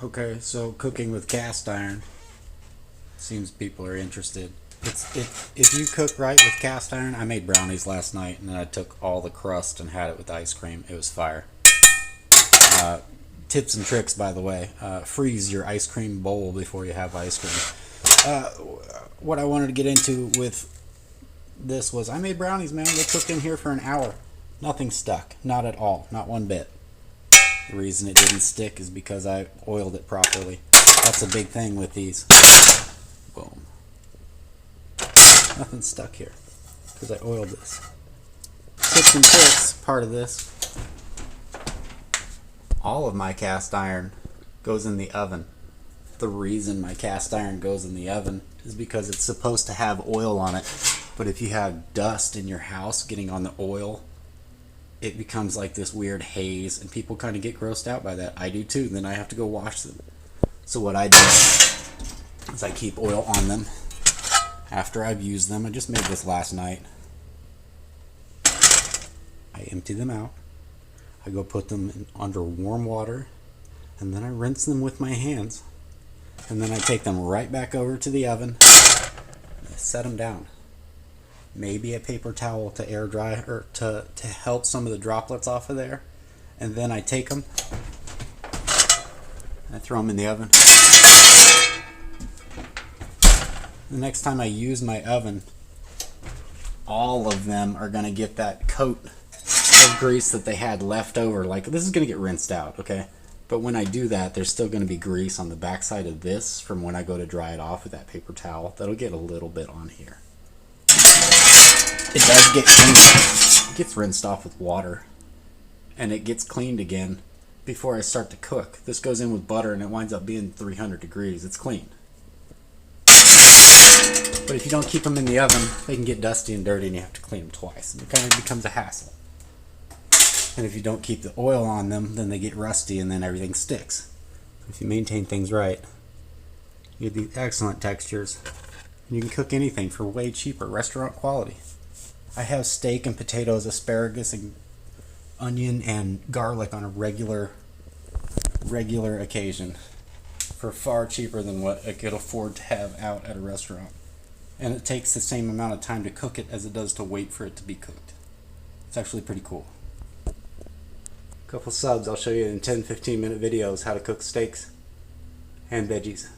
Okay, so cooking with cast iron. Seems people are interested. If you cook right with cast iron, I made brownies last night and then I took all the crust and had it with ice cream. It was fire. Tips and tricks, by the way. Freeze your ice cream bowl before you have ice cream. What I wanted to get into with this was I made brownies, man. They cooked in here for an hour. Nothing stuck. Not at all. Not one bit. The reason it didn't stick is because I oiled it properly. That's a big thing with these. Boom. Nothing stuck here because I oiled this. Tips and tricks, part of this. All of my cast iron goes in the oven. The reason my cast iron goes in the oven is because it's supposed to have oil on it. But if you have dust in your house getting on the oil, it becomes like this weird haze, and people kind of get grossed out by that. I do too. Then I have to go wash them. So what I do is I keep oil on them after I've used them. I just made this last night. I empty them out. I go put them under warm water, and then I rinse them with my hands. And then I take them right back over to the oven, and I set them down. Maybe a paper towel to air dry or to help some of the droplets off of there. And then I take them and I throw them in the oven. The next time I use my oven, all of them are going to get that coat of grease that they had left over. Like, this is going to get rinsed out, okay? But when I do that, there's still going to be grease on the backside of this from when I go to dry it off with that paper towel. That'll get a little bit on here. It does get cleaned. It gets rinsed off with water, and it gets cleaned again before I start to cook. This goes in with butter, and it winds up being 300 degrees. It's clean. But if you don't keep them in the oven, they can get dusty and dirty, and you have to clean them twice. And it kind of becomes a hassle. And if you don't keep the oil on them, then they get rusty, and then everything sticks. If you maintain things right, you get these excellent textures. And you can cook anything for way cheaper, restaurant quality. I have steak and potatoes, asparagus and onion and garlic on a regular occasion for far cheaper than what I could afford to have out at a restaurant. And it takes the same amount of time to cook it as it does to wait for it to be cooked. It's actually pretty cool. A couple subs, I'll show you in 10-15 minute videos how to cook steaks and veggies.